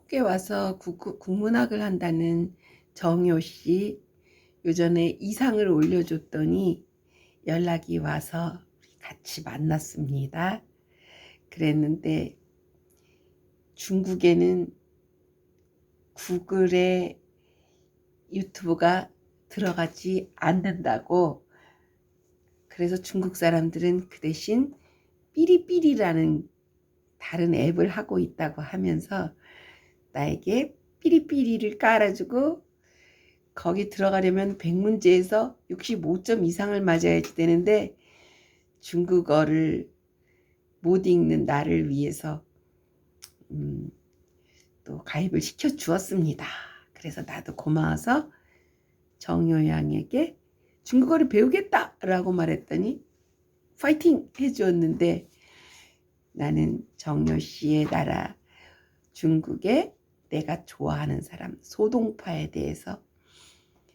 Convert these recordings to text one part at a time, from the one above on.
한국에 와서 국문학을 한다는 정효 씨, 요전에 이상을 올려줬더니 연락이 와서 우리 같이 만났습니다. 그랬는데 중국에는 구글에 유튜브가 들어가지 않는다고, 그래서 중국 사람들은 그 대신 삐리삐리라는 다른 앱을 하고 있다고 하면서 나에게 삐리삐리를 깔아주고, 거기 들어가려면 100문제에서 65점 이상을 맞아야지 되는데 중국어를 못 읽는 나를 위해서 또 가입을 시켜 주었습니다. 그래서 나도 고마워서 정효양에게 중국어를 배우겠다라고 말했더니 파이팅 해주었는데, 나는 정효 씨의 나라 중국에 내가 좋아하는 사람 소동파에 대해서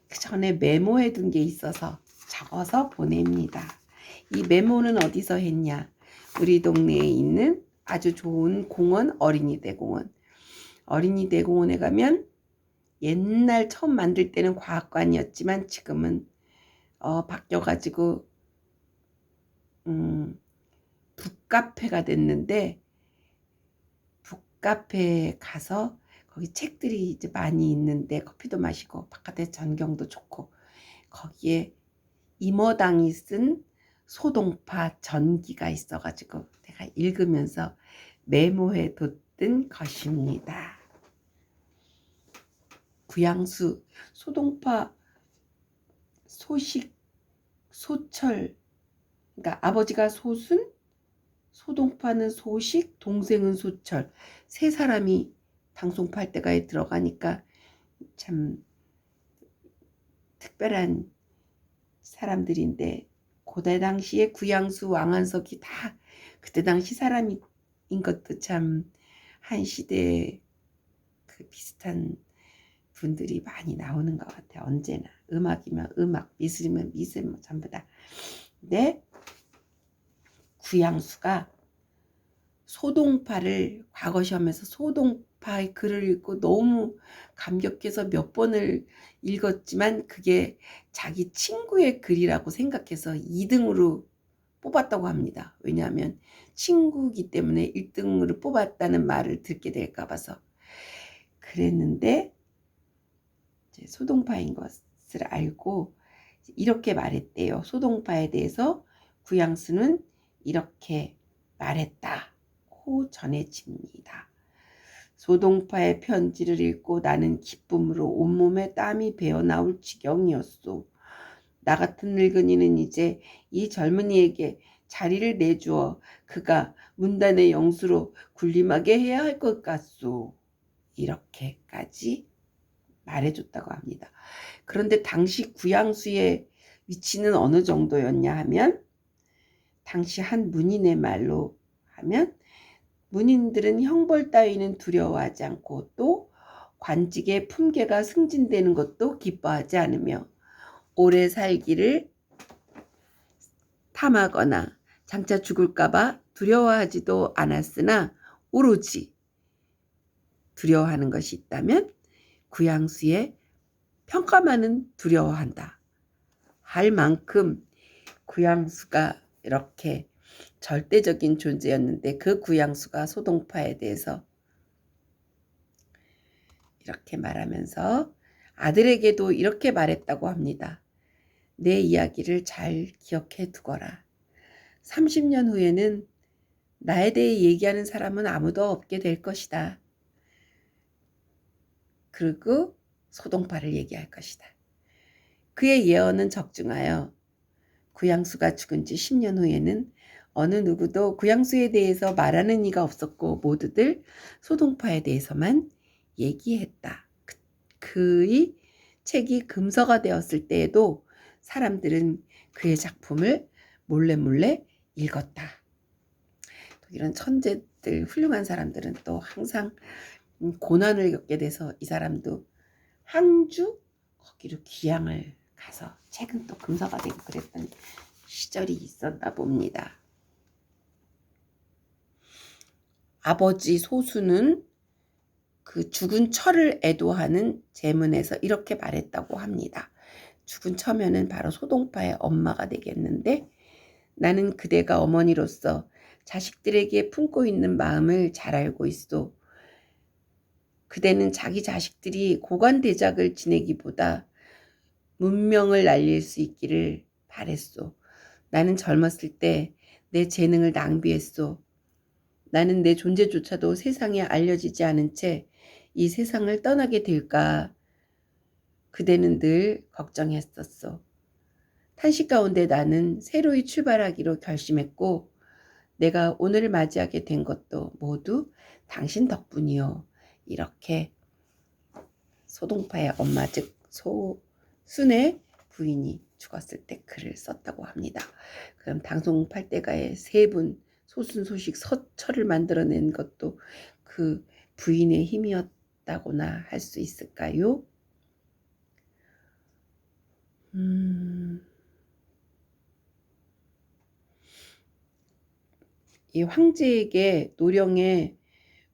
그 전에 메모해 둔 게 있어서 적어서 보냅니다. 이 메모는 어디서 했냐? 우리 동네에 있는 아주 좋은 공원, 어린이대공원. 어린이대공원에 가면 옛날 처음 만들 때는 과학관이었지만 지금은 바뀌어가지고 북카페가 됐는데, 북카페에 가서 거기 책들이 이제 많이 있는데 커피도 마시고 바깥에 전경도 좋고, 거기에 임어당이 쓴 소동파 전기가 있어가지고 내가 읽으면서 메모해 뒀던 것입니다. 구양수, 소동파, 소식, 소철, 그러니까 아버지가 소순, 소동파는 소식, 동생은 소철, 세 사람이 당송팔대가에 들어가니까 참 특별한 사람들인데, 고대 당시에 구양수, 왕한석이 다 그때 당시 사람인 것도 참 한 시대에 그 비슷한 분들이 많이 나오는 것 같아요. 언제나 음악이면 음악, 미술이면 미술, 뭐 전부 다. 근데 구양수가 소동파를 과거 시험에서 소동파의 글을 읽고 너무 감격해서 몇 번을 읽었지만 그게 자기 친구의 글이라고 생각해서 2등으로 뽑았다고 합니다. 왜냐하면 친구기 때문에 1등으로 뽑았다는 말을 듣게 될까 봐서. 그랬는데 이제 소동파인 것을 알고 이렇게 말했대요. 소동파에 대해서 구양수는 이렇게 말했다고 전해집니다. 소동파의 편지를 읽고 나는 기쁨으로 온몸에 땀이 배어나올 지경이었소. 나 같은 늙은이는 이제 이 젊은이에게 자리를 내주어 그가 문단의 영수로 군림하게 해야 할 것 같소. 이렇게까지 말해줬다고 합니다. 그런데 당시 구양수의 위치는 어느 정도였냐 하면, 당시 한 문인의 말로 하면 문인들은 형벌 따위는 두려워하지 않고 또 관직의 품계가 승진되는 것도 기뻐하지 않으며 오래 살기를 탐하거나 장차 죽을까봐 두려워하지도 않았으나, 오로지 두려워하는 것이 있다면 구양수의 평가만은 두려워한다 할 만큼 구양수가 이렇게 절대적인 존재였는데, 그 구양수가 소동파에 대해서 이렇게 말하면서 아들에게도 이렇게 말했다고 합니다. 내 이야기를 잘 기억해 두거라. 30년 후에는 나에 대해 얘기하는 사람은 아무도 없게 될 것이다. 그리고 소동파를 얘기할 것이다. 그의 예언은 적중하여 구양수가 죽은 지 10년 후에는 어느 누구도 구양수에 대해서 말하는 이가 없었고 모두들 소동파에 대해서만 얘기했다. 그의 책이 금서가 되었을 때에도 사람들은 그의 작품을 몰래 읽었다. 이런 천재들, 훌륭한 사람들은 또 항상 고난을 겪게 돼서 이 사람도 항주 거기로 귀향을 가서 책은 또 금서가 되고 그랬던 시절이 있었나 봅니다. 아버지 소수는 그 죽은 처를 애도하는 제문에서 이렇게 말했다고 합니다. 죽은 처면은 바로 소동파의 엄마가 되겠는데, 나는 그대가 어머니로서 자식들에게 품고 있는 마음을 잘 알고 있소. 그대는 자기 자식들이 고관대작을 지내기보다 문명을 날릴 수 있기를 바랬소. 나는 젊었을 때 내 재능을 낭비했소. 나는 내 존재조차도 세상에 알려지지 않은 채 이 세상을 떠나게 될까 그대는 늘 걱정했었소. 탄식 가운데 나는 새로이 출발하기로 결심했고 내가 오늘을 맞이하게 된 것도 모두 당신 덕분이요. 이렇게 소동파의 엄마 즉 소순의 부인이 죽었을 때 글을 썼다고 합니다. 그럼 당송팔대가의 세 분 소순 소식 서철을 만들어낸 것도 그 부인의 힘이었다고나 할 수 있을까요? 이 황제에게 노령의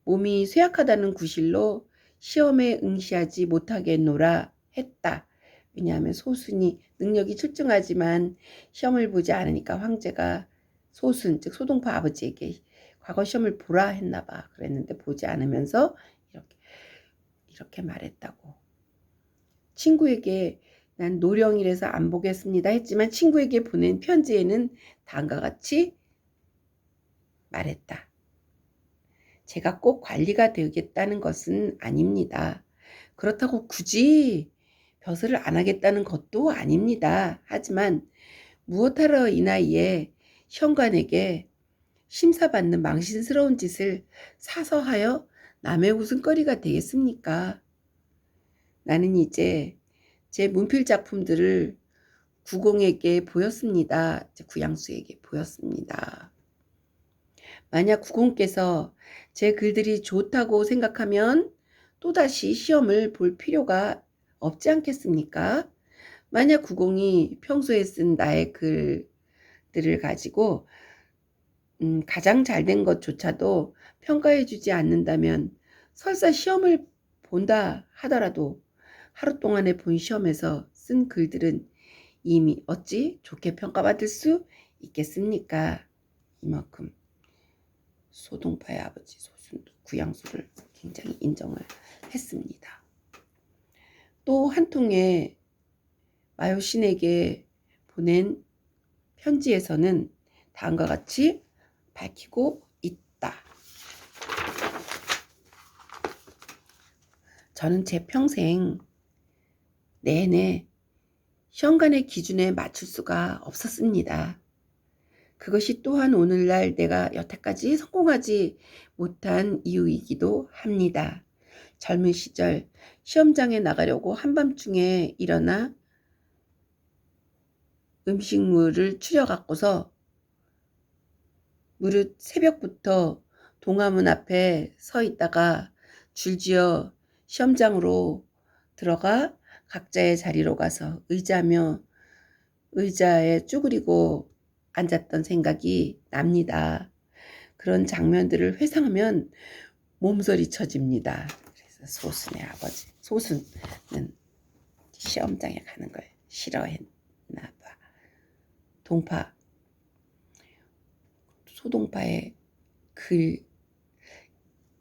몸이 쇠약하다는 구실로 시험에 응시하지 못하겠노라 했다. 왜냐하면 소순이 능력이 출중하지만 시험을 보지 않으니까 황제가 소순 즉 소동파 아버지에게 과거 시험을 보라 했나 봐. 그랬는데 보지 않으면서 이렇게 말했다고. 친구에게 난 노령이라서 안 보겠습니다 했지만 친구에게 보낸 편지에는 다음과 같이 말했다. 제가 꼭 관리가 되겠다는 것은 아닙니다. 그렇다고 굳이 벼슬을 안 하겠다는 것도 아닙니다. 하지만 무엇하러 이 나이에 현관에게 심사받는 망신스러운 짓을 사서 하여 남의 웃음거리가 되겠습니까? 나는 이제 제 문필 작품들을 구공에게 보였습니다. 구양수에게 보였습니다. 만약 구공께서 제 글들이 좋다고 생각하면 또다시 시험을 볼 필요가 없지 않겠습니까? 만약 구공이 평소에 쓴 나의 글들을 가지고 가장 잘된 것조차도 평가해주지 않는다면 설사 시험을 본다 하더라도 하루 동안에 본 시험에서 쓴 글들은 이미 어찌 좋게 평가받을 수 있겠습니까? 이만큼 소동파의 아버지 소순 구양수를 굉장히 인정을 했습니다. 또 한 통의 마요신에게 보낸 편지에서는 다음과 같이 밝히고 있다. 저는 제 평생 내내 현관의 기준에 맞출 수가 없었습니다. 그것이 또한 오늘날 내가 여태까지 성공하지 못한 이유이기도 합니다. 젊은 시절 시험장에 나가려고 한밤중에 일어나 음식물을 추려 갖고서 무릇 새벽부터 동화문 앞에 서 있다가 줄지어 시험장으로 들어가 각자의 자리로 가서 의자에 쭈그리고 앉았던 생각이 납니다. 그런 장면들을 회상하면 몸서리 쳐집니다. 그래서 소순의 아버지, 소순은 시험장에 가는 걸 싫어했나 봐. 소동파의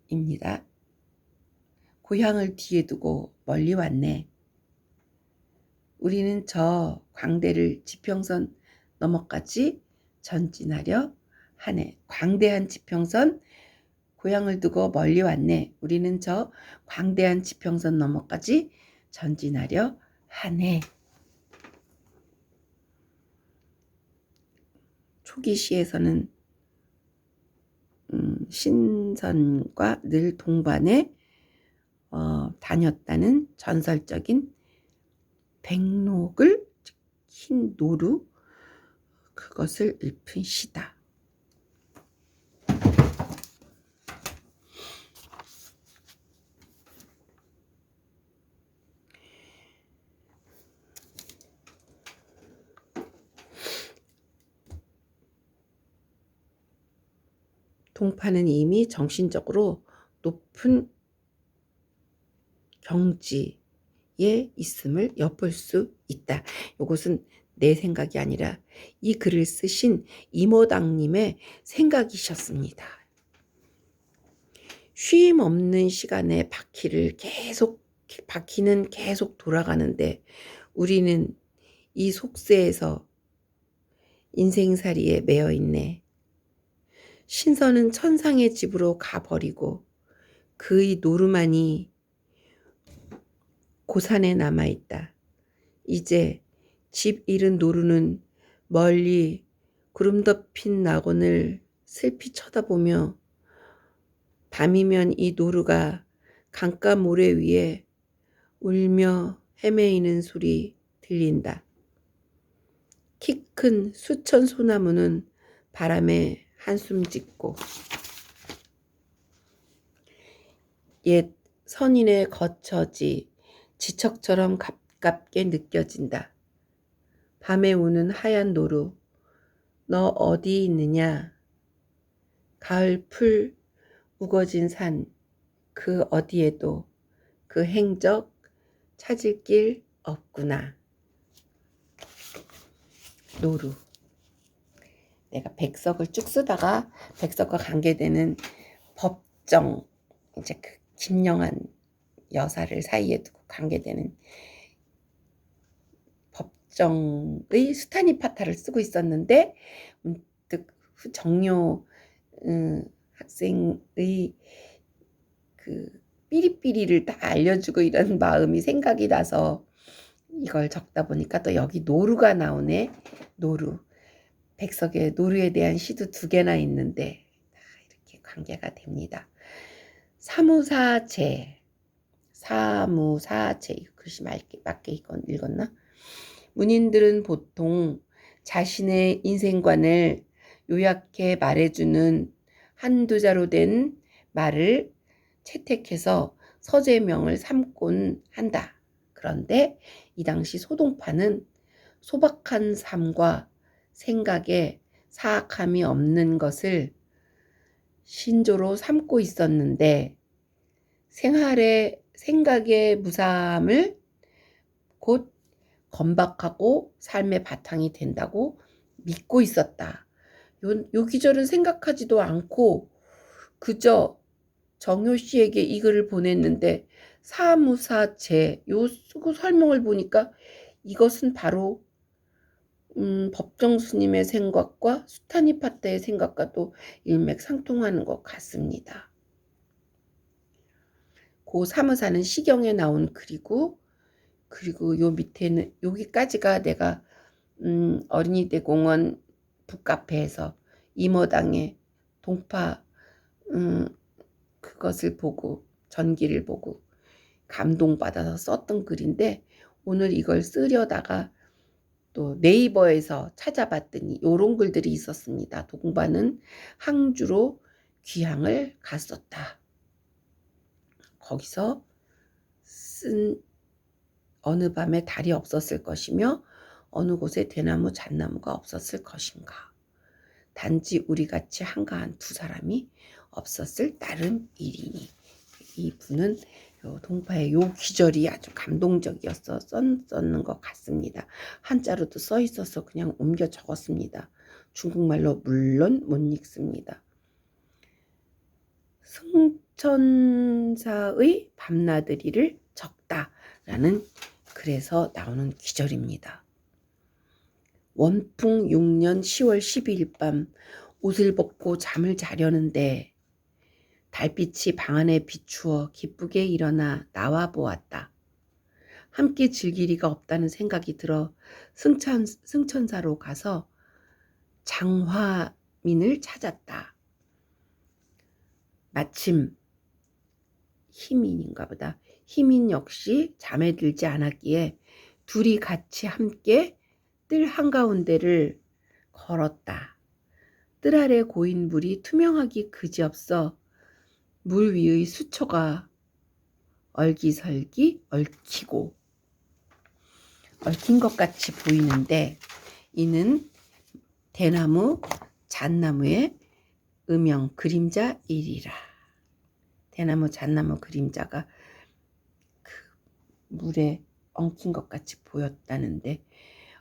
글입니다. 고향을 뒤에 두고 멀리 왔네. 우리는 저 광대를 지평선 너머까지 전진하려 하네. 광대한 지평선, 고향을 두고 멀리 왔네. 우리는 저 광대한 지평선 너머까지 전진하려 하네. 초기 시에서는 신선과 늘 동반에 다녔다는 전설적인 백록을 흰 노루 그것을 읊은 시다. 동파는 이미 정신적으로 높은 경지에 있음을 엿볼 수 있다. 이것은 내 생각이 아니라 이 글을 쓰신 이모당님의 생각이셨습니다. 쉼 없는 시간에 바퀴는 계속 돌아가는데 우리는 이 속세에서 인생살이에 매여 있네. 신선은 천상의 집으로 가버리고 그의 노루만이 고산에 남아있다. 이제 집 잃은 노루는 멀리 구름 덮인 낙원을 슬피 쳐다보며 밤이면 이 노루가 강가 모래 위에 울며 헤매이는 소리 들린다. 키 큰 수천 소나무는 바람에 한숨 짓고 옛 선인의 거처지 지척처럼 가깝게 느껴진다. 밤에 우는 하얀 노루, 너 어디 있느냐? 가을 풀 우거진 산, 그 어디에도 그 행적 찾을 길 없구나. 노루. 내가 백석을 쭉 쓰다가 백석과 관계되는 법정, 이제 그 김영한 여사를 사이에 두고 관계되는 법정의 수타니파타를 쓰고 있었는데 문득 정료 학생의 그 삐리삐리를 다 알려주고 이런 마음이 생각이 나서 이걸 적다 보니까 또 여기 노루가 나오네. 노루. 백석에 노루에 대한 시도 2개나 있는데 이렇게 관계가 됩니다. 사무사제. 글씨 맞게 읽었나? 문인들은 보통 자신의 인생관을 요약해 말해주는 한두 자로 된 말을 채택해서 서재명을 삼곤 한다. 그런데 이 당시 소동파는 소박한 삶과 생각에 사악함이 없는 것을 신조로 삼고 있었는데 생각의 무삼을 곧 건박하고 삶의 바탕이 된다고 믿고 있었다. 요 기절은 생각하지도 않고 그저 정효 씨에게 이 글을 보냈는데 사무사제 요 쓰고 설명을 보니까 이것은 바로 법정 스님의 생각과 수타니파타의 생각과도 일맥상통하는 것 같습니다. 그 사무사는 시경에 나온 글이고 그리고 요 밑에는 여기까지가 내가 어린이대공원 북카페에서 이모당의 동파 그것을 보고 전기를 보고 감동받아서 썼던 글인데 오늘 이걸 쓰려다가 또 네이버에서 찾아봤더니 요런 글들이 있었습니다. 동파는 항주로 귀향을 갔었다. 거기서 쓴 어느 밤에 달이 없었을 것이며 어느 곳에 대나무 잣나무가 없었을 것인가. 단지 우리같이 한가한 2사람이 없었을 따름이리니. 이 분은 동파의 요 기절이 아주 감동적이어서 썼는 것 같습니다. 한자로도 써 있어서 그냥 옮겨 적었습니다. 중국말로 물론 못 읽습니다. 승천사의 밤나들이를 적다라는 글에서 나오는 기절입니다. 원풍 6년 10월 12일 밤 옷을 벗고 잠을 자려는데 달빛이 방 안에 비추어 기쁘게 일어나 나와 보았다. 함께 즐길 리가 없다는 생각이 들어 승천사로 가서 장화민을 찾았다. 마침 희민인가 보다. 희민 역시 잠에 들지 않았기에 둘이 같이 함께 뜰 한가운데를 걸었다. 뜰 아래 고인 물이 투명하기 그지없어 물 위의 수초가 얼기설기 얽힌 것 같이 보이는데 이는 대나무 잣나무의 음영 그림자이리라. 대나무 잣나무 그림자가 그 물에 엉킨 것 같이 보였다는데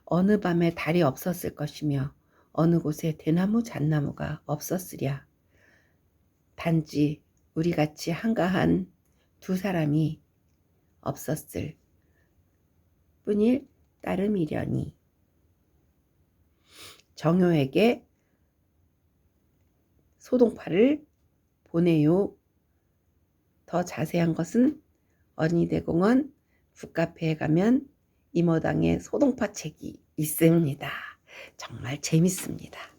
어느 밤에 달이 없었을 것이며 어느 곳에 대나무 잣나무가 없었으랴. 단지 우리같이 한가한 두 사람이 없었을 뿐일 따름이려니. 정효에게 소동파를 보내요. 더 자세한 것은 어린이대공원 북카페에 가면 이모당의 소동파 책이 있습니다. 정말 재밌습니다.